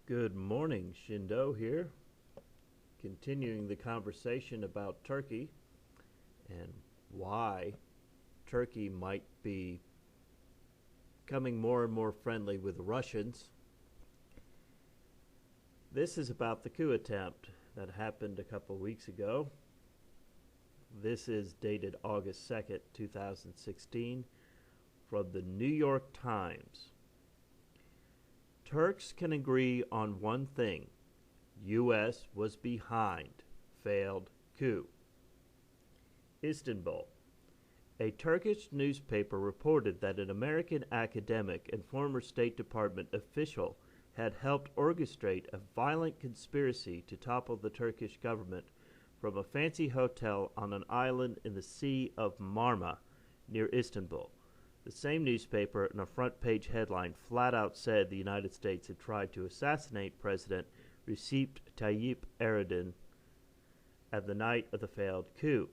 Good morning, Shindo here. Continuing the conversation about Turkey and why Turkey might be becoming more and more friendly with the Russians. This is about the coup attempt that happened a couple weeks ago. This is dated August 2nd, 2016, from the New York Times. Turks can agree on one thing. U.S. was behind failed coup. Istanbul. A Turkish newspaper reported that an American academic and former State Department official had helped orchestrate a violent conspiracy to topple the Turkish government from a fancy hotel on an island in the Sea of Marmara near Istanbul. The same newspaper, in a front-page headline, flat out said the United States had tried to assassinate President Recep Tayyip Erdogan at the night of the failed coup.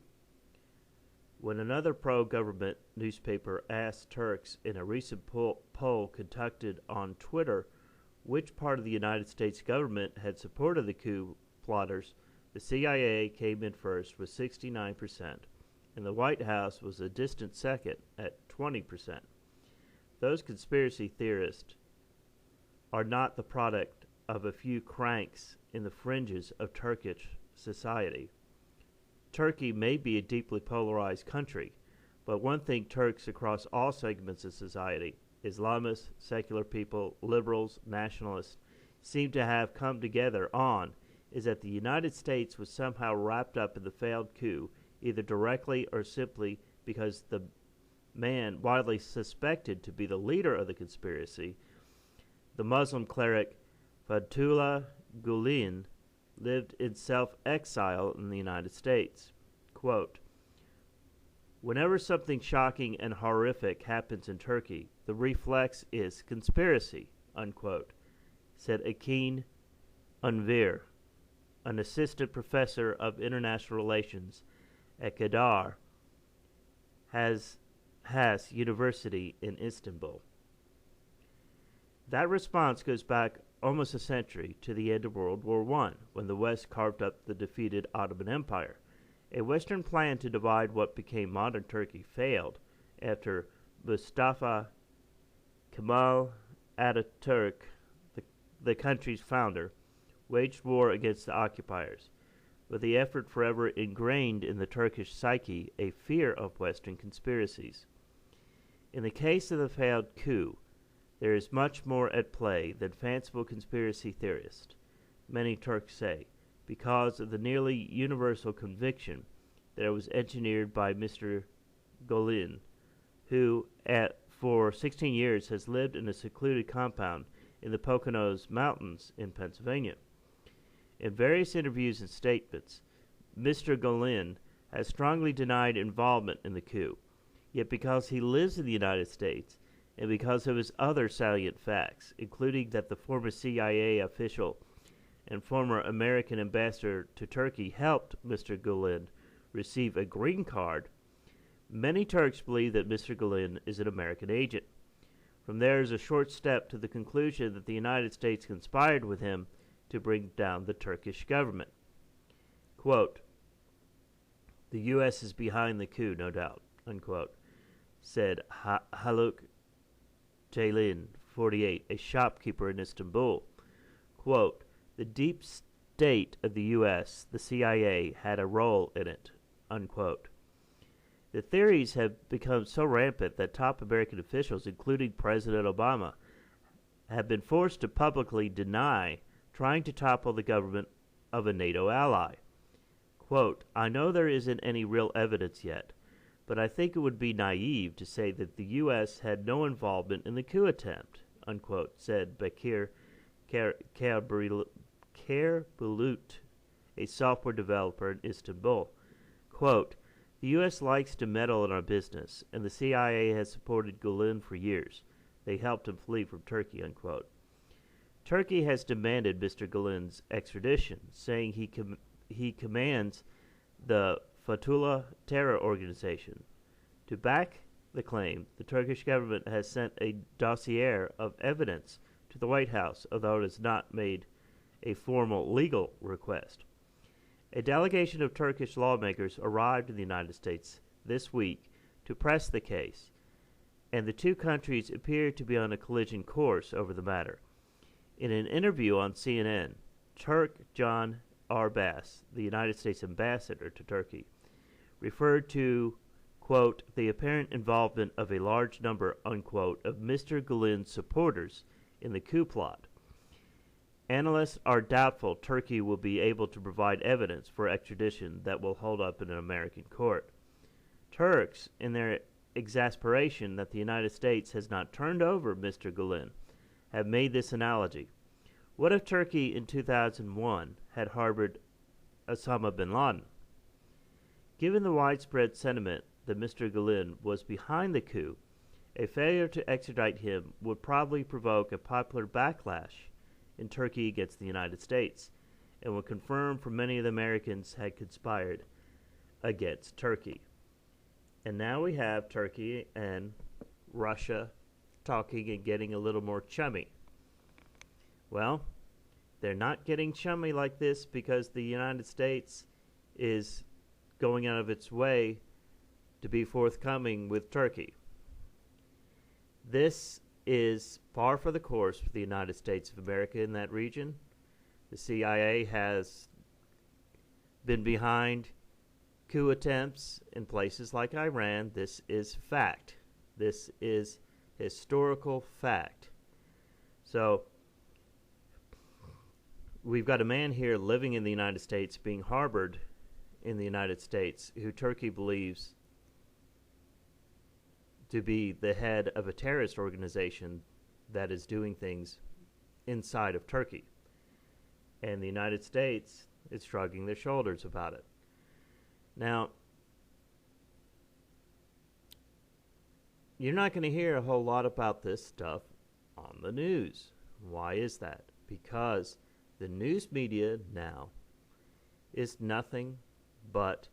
When another pro-government newspaper asked Turks in a recent poll conducted on Twitter which part of the United States government had supported the coup plotters, the CIA came in first with 69%, and the White House was a distant second at 20%. Those conspiracy theorists are not the product of a few cranks in the fringes of Turkish society. Turkey may be a deeply polarized country, but one thing Turks across all segments of society, Islamists, secular people, liberals, nationalists, seem to have come together on is that the United States was somehow wrapped up in the failed coup, either directly or simply because the man widely suspected to be the leader of the conspiracy, the Muslim cleric Fethullah Gulen, lived in self-exile in the United States. Quote, "Whenever something shocking and horrific happens in Turkey, the reflex is conspiracy," unquote, said Akin Unver, an assistant professor of international relations at Kedar Has University in Istanbul. That response goes back almost a century to the end of World War I, when the West carved up the defeated Ottoman Empire. A Western plan to divide what became modern Turkey failed after Mustafa Kemal Ataturk, the country's founder, waged war against the occupiers, with the effort forever ingrained in the Turkish psyche a fear of Western conspiracies. In the case of the failed coup, there is much more at play than fanciful conspiracy theorists, many Turks say, because of the nearly universal conviction that it was engineered by Mr. Gulen, who for 16 years has lived in a secluded compound in the Poconos Mountains in Pennsylvania. In various interviews and statements, Mr. Gulen has strongly denied involvement in the coup, yet because he lives in the United States, and because of his other salient facts, including that the former CIA official and former American ambassador to Turkey helped Mr. Gulen receive a green card, many Turks believe that Mr. Gulen is an American agent. From there is a short step to the conclusion that the United States conspired with him to bring down the Turkish government. Quote, "The U.S. is behind the coup, no doubt," unquote, said Haluk Jalin, 48, a shopkeeper in Istanbul. Quote, "The deep state of the U.S., the CIA, had a role in it," unquote. The theories have become so rampant that top American officials, including President Obama, have been forced to publicly deny trying to topple the government of a NATO ally. Quote, "I know there isn't any real evidence yet, but I think it would be naive to say that the U.S. had no involvement in the coup attempt," unquote, said Bakir Kerbulut, a software developer in Istanbul. Quote, "The U.S. likes to meddle in our business, and the CIA has supported Gulen for years. They helped him flee from Turkey," unquote. Turkey has demanded Mr. Gulen's extradition, saying he commands the Fethullah terror organization. To back the claim, the Turkish government has sent a dossier of evidence to the White House, although it has not made a formal legal request. A delegation of Turkish lawmakers arrived in the United States this week to press the case, and the two countries appear to be on a collision course over the matter. In an interview on CNN, Turk John R. Bass, the United States ambassador to Turkey, referred to, quote, the apparent involvement of a large number, unquote, of Mr. Gülen's supporters in the coup plot. Analysts are doubtful Turkey will be able to provide evidence for extradition that will hold up in an American court. Turks, in their exasperation that the United States has not turned over Mr. Gülen, have made this analogy. What if Turkey in 2001 had harbored Osama bin Laden? Given the widespread sentiment that Mr. Gülen was behind the coup, a failure to extradite him would probably provoke a popular backlash in Turkey against the United States, and would confirm for many of the Americans had conspired against Turkey. And now we have Turkey and Russia talking and getting a little more chummy. Well, they're not getting chummy like this because the United States is going out of its way to be forthcoming with Turkey. This is par for the course for the United States of America in that region. The CIA has been behind coup attempts in places like Iran. This is fact. This is historical fact. So we've got a man here living in the United States, being harbored in the United States, who Turkey believes to be the head of a terrorist organization that is doing things inside of Turkey. And the United States is shrugging their shoulders about it. Now, you're not going to hear a whole lot about this stuff on the news. Why is that? Because the news media now is nothing but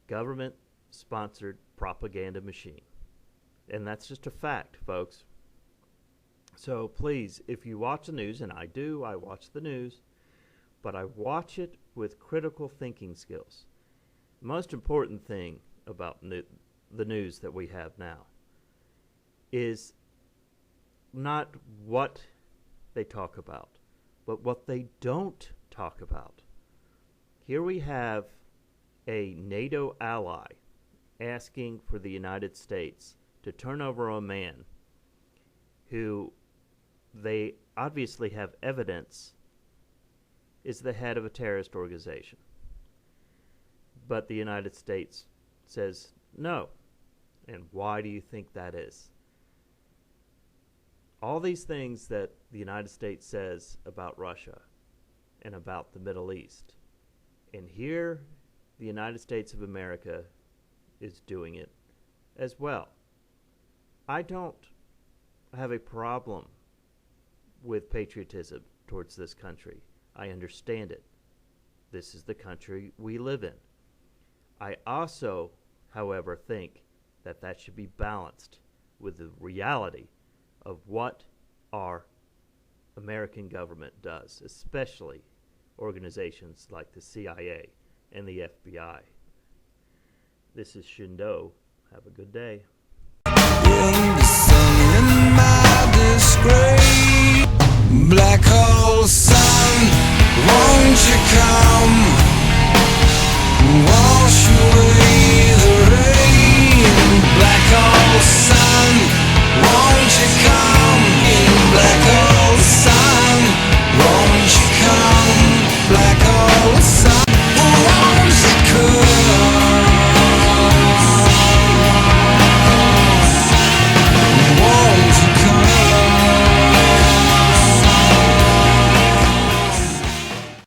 government-sponsored propaganda machine. And that's just a fact, folks. So please, if you watch the news, and I do, I watch the news, but I watch it with critical thinking skills. The most important thing about the news that we have now is not what they talk about, but what they don't talk about. Here we have a NATO ally asking for the United States to turn over a man who they obviously have evidence is the head of a terrorist organization. But the United States says no. And why do you think that is? All these things that the United States says about Russia and about the Middle East, and here the United States of America is doing it as well. I don't have a problem with patriotism towards this country. I understand it. This is the country we live in. I also, however, think that that should be balanced with the reality of what our American government does, especially organizations like the CIA and the FBI. This is Shindo. Have a good day.